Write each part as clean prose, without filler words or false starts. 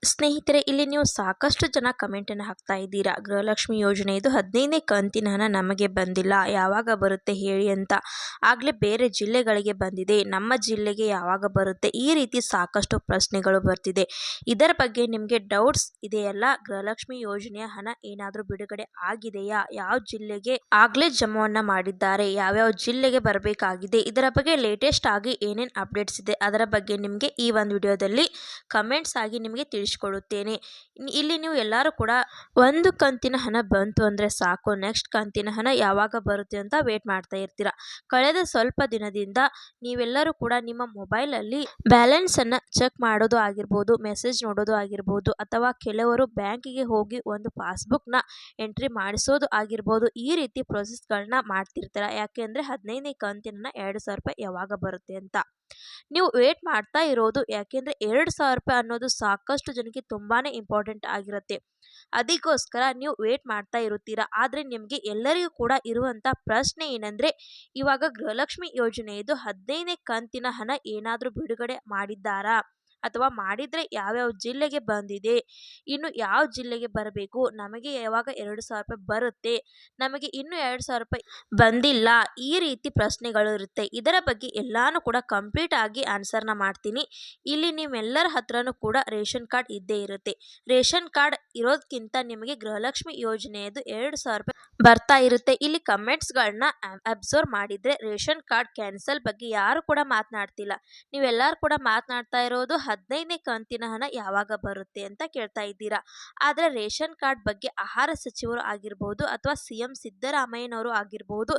ಸ್ನೇಹಿತರೆ, ಇಲ್ಲಿ ನೀವು ಸಾಕಷ್ಟು ಜನ ಕಮೆಂಟನ್ನು ಹಾಕ್ತಾ ಇದ್ದೀರಾ. ಗೃಹಲಕ್ಷ್ಮಿ ಯೋಜನೆ ಇದು 15ನೇ ಕಂತಿನ ಹಣ ನಮಗೆ ಬಂದಿಲ್ಲ, ಯಾವಾಗ ಬರುತ್ತೆ ಹೇಳಿ ಅಂತ. ಆಗಲೇ ಬೇರೆ ಜಿಲ್ಲೆಗಳಿಗೆ ಬಂದಿದೆ, ನಮ್ಮ ಜಿಲ್ಲೆಗೆ ಯಾವಾಗ ಬರುತ್ತೆ? ಈ ರೀತಿ ಸಾಕಷ್ಟು ಪ್ರಶ್ನೆಗಳು ಬರ್ತಿದೆ. ಇದರ ಬಗ್ಗೆ ನಿಮಗೆ ಡೌಟ್ಸ್ ಇದೆಯಲ್ಲ? ಗೃಹಲಕ್ಷ್ಮಿ ಯೋಜನೆಯ ಹಣ ಏನಾದರೂ ಬಿಡುಗಡೆ ಆಗಿದೆಯಾ? ಯಾವ ಜಿಲ್ಲೆಗೆ ಆಗಲೇ ಜಮಾವನ್ನ ಮಾಡಿದ್ದಾರೆ? ಯಾವ್ಯಾವ ಜಿಲ್ಲೆಗೆ ಬರಬೇಕಾಗಿದೆ? ಇದರ ಬಗ್ಗೆ ಲೇಟೆಸ್ಟ್ ಆಗಿ ಏನೇನು ಅಪ್ಡೇಟ್ಸ್ ಇದೆ ಅದರ ಬಗ್ಗೆ ನಿಮಗೆ ಈ ಒಂದು ವಿಡಿಯೋದಲ್ಲಿ ಕಮೆಂಟ್ಸ್ ಆಗಿ ನಿಮಗೆ ತಿಳಿಸ್ಕೊಡುತ್ತೇನೆ. ಇಲ್ಲಿ ನೀವು ಎಲ್ಲರೂ ಕೂಡ ಒಂದು ಕಂತಿನ ಹಣ ಬಂತು ಅಂದರೆ ಸಾಕು, ನೆಕ್ಸ್ಟ್ ಕಂತಿನ ಹಣ ಯಾವಾಗ ಬರುತ್ತೆ ಅಂತ ವೇಟ್ ಮಾಡ್ತಾ ಇರ್ತೀರಾ. ಕಳೆದ ಸ್ವಲ್ಪ ದಿನದಿಂದ ನೀವೆಲ್ಲರೂ ಕೂಡ ನಿಮ್ಮ ಮೊಬೈಲಲ್ಲಿ ಬ್ಯಾಲೆನ್ಸನ್ನು ಚೆಕ್ ಮಾಡೋದು ಆಗಿರ್ಬೋದು, ಮೆಸೇಜ್ ನೋಡೋದು ಆಗಿರ್ಬೋದು, ಅಥವಾ ಕೆಲವರು ಬ್ಯಾಂಕಿಗೆ ಹೋಗಿ ಒಂದು ಪಾಸ್ಬುಕ್ನ ಎಂಟ್ರಿ ಮಾಡಿಸೋದು ಆಗಿರ್ಬೋದು, ಈ ರೀತಿ ಪ್ರೊಸೆಸ್ಗಳನ್ನ ಮಾಡ್ತಿರ್ತೀರ. ಯಾಕೆಂದರೆ 15ನೇ ಕಂತಿನ 2,000 ರೂಪಾಯಿ ಯಾವಾಗ ಬರುತ್ತೆ ಅಂತ ನೀವು ವೇಟ್ ಮಾಡ್ತಾ ಇರೋದು. ಯಾಕೆಂದರೆ 2,000 ರೂಪಾಯಿ ಅನ್ನೋದು ಸಾಕಷ್ಟು ಜನಕ್ಕೆ ತುಂಬಾನೇ ಇಂಪಾರ್ಟೆಂಟ್ ಆಗಿರುತ್ತೆ. ಅದಕ್ಕೋಸ್ಕರ ನೀವು ವೇಟ್ ಮಾಡ್ತಾ ಇರುತ್ತೀರಾ. ಆದರೆ ನಿಮಗೆ ಎಲ್ಲರಿಗೂ ಕೂಡ ಇರುವಂಥ ಪ್ರಶ್ನೆ ಏನಂದರೆ, ಇವಾಗ ಗೃಹಲಕ್ಷ್ಮಿ ಯೋಜನೆಯದು 15ನೇ ಕಂತಿನ ಹಣ ಏನಾದರೂ ಬಿಡುಗಡೆ ಮಾಡಿದ್ದಾರಾ? ಅಥವಾ ಮಾಡಿದರೆ ಯಾವ್ಯಾವ ಜಿಲ್ಲೆಗೆ ಬಂದಿದೆ? ಇನ್ನು ಯಾವ ಜಿಲ್ಲೆಗೆ ಬರಬೇಕು? ನಮಗೆ ಯಾವಾಗ 2,000 ರೂಪಾಯಿ ಬರುತ್ತೆ? ನಮಗೆ ಇನ್ನೂ 2,000 ರೂಪಾಯಿ ಬಂದಿಲ್ಲ. ಈ ರೀತಿ ಪ್ರಶ್ನೆಗಳು ಇರುತ್ತೆ. ಇದರ ಬಗ್ಗೆ ಎಲ್ಲಾನು ಕೂಡ ಕಂಪ್ಲೀಟ್ ಆಗಿ ಆನ್ಸರ್ನ ಮಾಡ್ತೀನಿ. ಇಲ್ಲಿ ನಿಮ್ಮೆಲ್ಲರ ಹತ್ರನೂ ಕೂಡ ರೇಷನ್ ಕಾರ್ಡ್ ಇದ್ದೇ ಇರುತ್ತೆ. ರೇಷನ್ ಕಾರ್ಡ್ ಇರೋದಕ್ಕಿಂತ ನಿಮಗೆ ಗೃಹಲಕ್ಷ್ಮಿ ಯೋಜನೆಯದು 2,000 ರೂಪಾಯಿ ಬರ್ತಾ ಇರುತ್ತೆ. ಇಲ್ಲಿ ಕಮೆಂಟ್ಸ್ಗಳನ್ನ ಅಬ್ಸರ್ವ್ ಮಾಡಿದರೆ ರೇಷನ್ ಕಾರ್ಡ್ ಕ್ಯಾನ್ಸಲ್ ಬಗ್ಗೆ ಯಾರು ಕೂಡ ಮಾತನಾಡ್ತಿಲ್ಲ. ನೀವೆಲ್ಲರೂ ಕೂಡ ಮಾತನಾಡ್ತಾ ಇರೋದು 15ನೇ ಕಂತಿನ ಹಣ ಯಾವಾಗ ಬರುತ್ತೆ ಅಂತ ಕೇಳ್ತಾ ಇದ್ದೀರಾ. ಆದರೆ ರೇಷನ್ ಕಾರ್ಡ್ ಬಗ್ಗೆ ಆಹಾರ ಸಚಿವರು ಆಗಿರ್ಬೋದು ಅಥವಾ CM ಸಿದ್ದರಾಮಯ್ಯನವರು ಆಗಿರ್ಬೋದು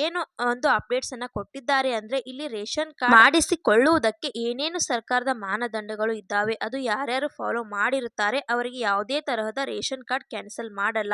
ಏನು ಒಂದು ಅಪ್ಡೇಟ್ಸ್ ಅನ್ನ ಕೊಟ್ಟಿದ್ದಾರೆ ಅಂದ್ರೆ, ಇಲ್ಲಿ ರೇಷನ್ ಕಾರ್ಡ್ ಮಾಡಿಸಿಕೊಳ್ಳುವುದಕ್ಕೆ ಏನೇನು ಸರ್ಕಾರದ ಮಾನದಂಡಗಳು ಇದ್ದಾವೆ, ಅದು ಯಾರ್ಯಾರು ಫಾಲೋ ಮಾಡಿರುತ್ತಾರೆ ಅವರಿಗೆ ಯಾವುದೇ ತರಹದ ರೇಷನ್ ಕಾರ್ಡ್ ಕ್ಯಾನ್ಸಲ್ ಮಾಡಲ್ಲ,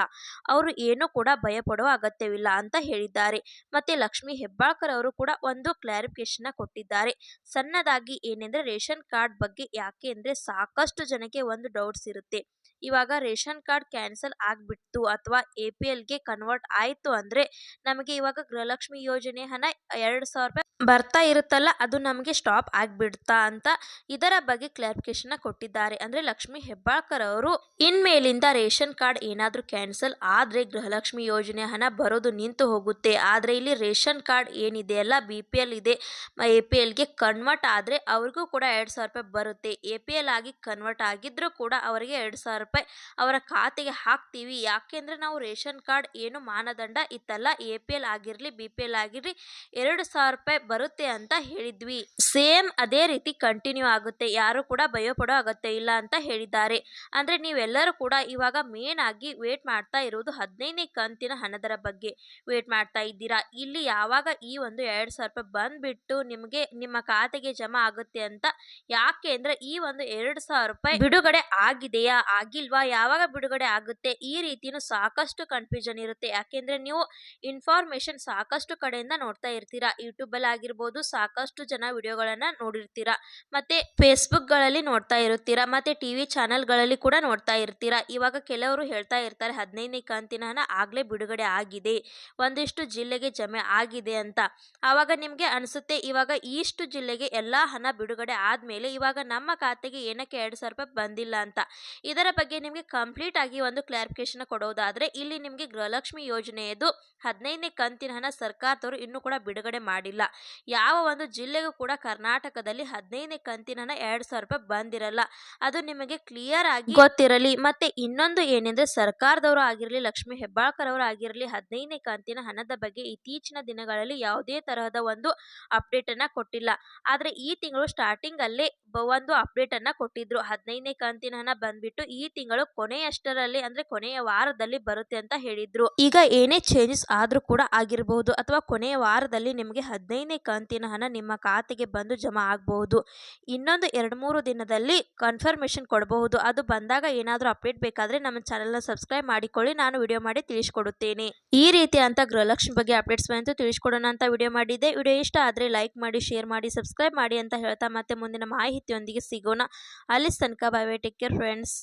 ಅವರು ಏನು ಕೂಡ ಭಯ ಪಡುವ ಅಗತ್ಯವಿಲ್ಲ ಅಂತ ಹೇಳಿದ್ದಾರೆ. ಮತ್ತೆ ಲಕ್ಷ್ಮಿ ಹೆಬ್ಬಾಳ್ಕರ್ ಅವರು ಕೂಡ ಒಂದು ಕ್ಲಾರಿಫಿಕೇಶನ್ ಕೊಟ್ಟಿದ್ದಾರೆ. ಸಣ್ಣದಾಗಿ ಏನೆಂದ್ರೆ, ರೇಷನ್ ಕಾರ್ಡ್ ಬಗ್ಗೆ ಯಾಕೆ ಅಂದ್ರೆ ಸಾಕಷ್ಟು ಜನಕ್ಕೆ ಒಂದು ಡೌಟ್ಸ್ ಇರುತ್ತೆ. ಇವಾಗ ರೇಷನ್ ಕಾರ್ಡ್ ಕ್ಯಾನ್ಸಲ್ ಆಗ್ಬಿಟ್ಟು ಅಥವಾ APLಗೆ ಕನ್ವರ್ಟ್ ಆಯ್ತು ಅಂದ್ರೆ ನಮಗೆ ಇವಾಗ ಗೃಹಲಕ್ಷ್ಮಿ ಯೋಜನೆ ಹಣ 2,000 ರೂಪಾಯಿ ಬರ್ತಾ ಇರುತ್ತಲ್ಲ, ಅದು ನಮಗೆ ಸ್ಟಾಪ್ ಆಗ್ಬಿಡ್ತಾ ಅಂತ ಇದರ ಬಗ್ಗೆ ಕ್ಲಾರಿಫಿಕೇಶನ್ ಕೊಟ್ಟಿದ್ದಾರೆ. ಅಂದ್ರೆ ಲಕ್ಷ್ಮಿ ಹೆಬ್ಬಾಳ್ಕರ್ ಅವರು ಇನ್ಮೇಲಿಂದ ರೇಷನ್ ಕಾರ್ಡ್ ಏನಾದ್ರೂ ಕ್ಯಾನ್ಸಲ್ ಆದ್ರೆ ಗೃಹಲಕ್ಷ್ಮಿ ಯೋಜನೆ ಹಣ ಬರೋದು ನಿಂತು ಹೋಗುತ್ತೆ. ಆದ್ರೆ ಇಲ್ಲಿ ರೇಷನ್ ಕಾರ್ಡ್ ಏನಿದೆಯಲ್ಲ, BPL ಇದೆ, APLಗೆ ಕನ್ವರ್ಟ್ ಆದ್ರೆ ಅವ್ರಿಗೂ ಕೂಡ 2,000 ರೂಪಾಯಿ ಬರುತ್ತೆ. APL ಆಗಿ ಕನ್ವರ್ಟ್ ಆಗಿದ್ರು ಕೂಡ ಅವರಿಗೆ 2,000 ರೂಪಾಯಿ ಅವರ ಖಾತೆಗೆ ಹಾಕ್ತೀವಿ. ಯಾಕೆಂದ್ರೆ ನಾವು ರೇಷನ್ ಕಾರ್ಡ್ ಏನು ಮಾನದಂಡ ಇತ್ತಲ್ಲ, APL ಆಗಿರ್ಲಿ BPL ಆಗಿರ್ಲಿ 2,000 ರೂಪಾಯಿ ಬರುತ್ತೆ ಅಂತ ಹೇಳಿದ್ವಿ. ಸೇಮ್ ಅದೇ ರೀತಿ ಕಂಟಿನ್ಯೂ ಆಗುತ್ತೆ, ಯಾರು ಕೂಡ ಭಯ ಪಡೋ ಅಗತ್ಯ ಇಲ್ಲ ಅಂತ ಹೇಳಿದ್ದಾರೆ. ಅಂದ್ರೆ ನೀವೆಲ್ಲರೂ ಕೂಡ ಇವಾಗ ಮೇನ್ ಆಗಿ ವೇಟ್ ಮಾಡ್ತಾ ಇರೋದು 15ನೇ ಕಂತಿನ ಹಣದರ ಬಗ್ಗೆ ವೇಟ್ ಮಾಡ್ತಾ ಇದ್ದೀರಾ. ಇಲ್ಲಿ ಯಾವಾಗ ಈ ಒಂದು 2,000 ರೂಪಾಯಿ ಬಂದ್ಬಿಟ್ಟು ನಿಮಗೆ ನಿಮ್ಮ ಖಾತೆಗೆ ಜಮಾ ಆಗುತ್ತೆ ಅಂತ. ಯಾಕೆ ಅಂದ್ರೆ ಈ ಒಂದು 2,000 ರೂಪಾಯಿ ಬಿಡುಗಡೆ ಆಗಿದೆಯಾ ಆಗಿಲ್ವಾ, ಯಾವಾಗ ಬಿಡುಗಡೆ ಆಗುತ್ತೆ, ಈ ರೀತಿನೂ ಸಾಕಷ್ಟು ಕನ್ಫ್ಯೂಷನ್ ಇರುತ್ತೆ. ಯಾಕೆಂದ್ರೆ ನೀವು ಇನ್ಫಾರ್ಮೇಶನ್ ಸಾಕಷ್ಟು ಕಡೆಯಿಂದ ನೋಡ್ತಾ ಇರ್ತೀರಾ. ಯೂಟ್ಯೂಬ್ ಅಲ್ಲಿ ಆಗಿರ್ಬೋದು ಸಾಕಷ್ಟು ಜನ ವಿಡಿಯೋಗಳನ್ನ ನೋಡಿರ್ತೀರಾ, ಮತ್ತೆ ಫೇಸ್ಬುಕ್ ಗಳಲ್ಲಿ ನೋಡ್ತಾ ಇರ್ತೀರಾ, ಮತ್ತೆ TV ಚಾನೆಲ್ಗಳಲ್ಲಿ ಕೂಡ ನೋಡ್ತಾ ಇರ್ತೀರಾ. ಇವಾಗ ಕೆಲವರು ಹೇಳ್ತಾ ಇರ್ತಾರೆ 15ನೇ ಕಂತಿನ ಹಣ ಆಗ್ಲೇ ಬಿಡುಗಡೆ ಆಗಿದೆ, ಒಂದಿಷ್ಟು ಜಿಲ್ಲೆಗೆ ಜಮೆ ಆಗಿದೆ ಅಂತ. ಆವಾಗ ನಿಮ್ಗೆ ಅನ್ಸುತ್ತೆ ಇವಾಗ ಇಷ್ಟು ಜಿಲ್ಲೆಗೆ ಎಲ್ಲಾ ಹಣ ಬಿಡುಗಡೆ ಆದ್ಮೇಲೆ ಇವಾಗ ನಮ್ಮ ಖಾತೆಗೆ ಏನಕ್ಕೆ 2,000 ರೂಪಾಯಿ ಬಂದಿಲ್ಲ ಅಂತ. ಇದರ ಬಗ್ಗೆ ನಿಮ್ಗೆ ಕಂಪ್ಲೀಟ್ ಆಗಿ ಒಂದು ಕ್ಲಾರಿಫಿಕೇಶನ್ ಕೊಡೋದಾದ್ರೆ, ಇಲ್ಲಿ ನಿಮ್ಗೆ ಗೃಹಲಕ್ಷ್ಮಿ ಯೋಜನೆಯದು 15ನೇ ಕಂತಿನ ಹಣ ಸರ್ಕಾರದವರು ಇನ್ನೂ ಕೂಡ ಬಿಡುಗಡೆ ಮಾಡಿಲ್ಲ. ಯಾವ ಒಂದು ಜಿಲ್ಲೆಗೂ ಕೂಡ ಕರ್ನಾಟಕದಲ್ಲಿ 15ನೇ ಕಂತಿನ ಹಣ 2,000 ರೂಪಾಯಿ ಬಂದಿರಲ್ಲ, ಅದು ನಿಮಗೆ ಕ್ಲಿಯರ್ ಆಗಿ ಗೊತ್ತಿರಲಿ. ಮತ್ತೆ ಇನ್ನೊಂದು ಏನೆಂದ್ರೆ, ಸರ್ಕಾರದವರು ಆಗಿರಲಿ ಲಕ್ಷ್ಮಿ ಹೆಬ್ಬಾಳ್ಕರ್ ಅವರು ಆಗಿರಲಿ 15ನೇ ಕಂತಿನ ಹಣದ ಬಗ್ಗೆ ಇತ್ತೀಚಿನ ದಿನಗಳಲ್ಲಿ ಯಾವುದೇ ತರಹದ ಒಂದು ಅಪ್ಡೇಟ್ ಅನ್ನ ಕೊಟ್ಟಿಲ್ಲ. ಆದ್ರೆ ಈ ತಿಂಗಳು ಸ್ಟಾರ್ಟಿಂಗ್ ಅಲ್ಲೇ ಒಂದು ಅಪ್ಡೇಟ್ ಅನ್ನ ಕೊಟ್ಟಿದ್ರು. 15ನೇ ಕಂತಿನ ಹಣ ಬಂದ್ಬಿಟ್ಟು ಈ ತಿಂಗಳು ಕೊನೆಯಷ್ಟರಲ್ಲಿ ಅಂದ್ರೆ ಕೊನೆಯ ವಾರದಲ್ಲಿ ಬರುತ್ತೆ ಅಂತ ಹೇಳಿದ್ರು. ಈಗ ಏನೇ ಚೇಂಜಸ್ ಆದ್ರೂ ಕೂಡ ಆಗಿರಬಹುದು, ಅಥವಾ ಕೊನೆಯ ವಾರದಲ್ಲಿ ನಿಮಗೆ 15ನೇ ಕಂತಿನ ಹಣ ನಿಮ್ಮ ಖಾತೆಗೆ ಬಂದು ಜಮಾ ಆಗಬಹುದು. ಇನ್ನೊಂದು 2-3 ದಿನದಲ್ಲಿ ಕನ್ಫರ್ಮೇಶನ್ ಕೊಡಬಹುದು. ಅದು ಬಂದಾಗ ಏನಾದರೂ ಅಪ್ಡೇಟ್ ಬೇಕಾದ್ರೆ ನಮ್ಮ ಚಾನೆಲ್ನ ಸಬ್ಸ್ಕ್ರೈಬ್ ಮಾಡಿಕೊಳ್ಳಿ, ನಾನು ವಿಡಿಯೋ ಮಾಡಿ ತಿಳಿಸ್ಕೊಡುತ್ತೇನೆ. ಈ ರೀತಿ ಅಂತ ಗೃಹಲಕ್ಷ್ಮಿ ಬಗ್ಗೆ ಅಪ್ಡೇಟ್ಸ್ ಬಂತು ತಿಳಿಸ್ಕೊಡೋಣ ಅಂತ ವಿಡಿಯೋ ಮಾಡಿದ್ದೆ. ವಿಡಿಯೋ ಇಷ್ಟ ಆದ್ರೆ ಲೈಕ್ ಮಾಡಿ, ಶೇರ್ ಮಾಡಿ, ಸಬ್ಸ್ಕ್ರೈಬ್ ಮಾಡಿ ಅಂತ ಹೇಳ್ತಾ ಮತ್ತೆ ಮುಂದಿನ ಮಾಹಿತಿಯೊಂದಿಗೆ ಸಿಗೋಣ. ಅಲ್ಲಿ ತನಕ bye bye, take care friends.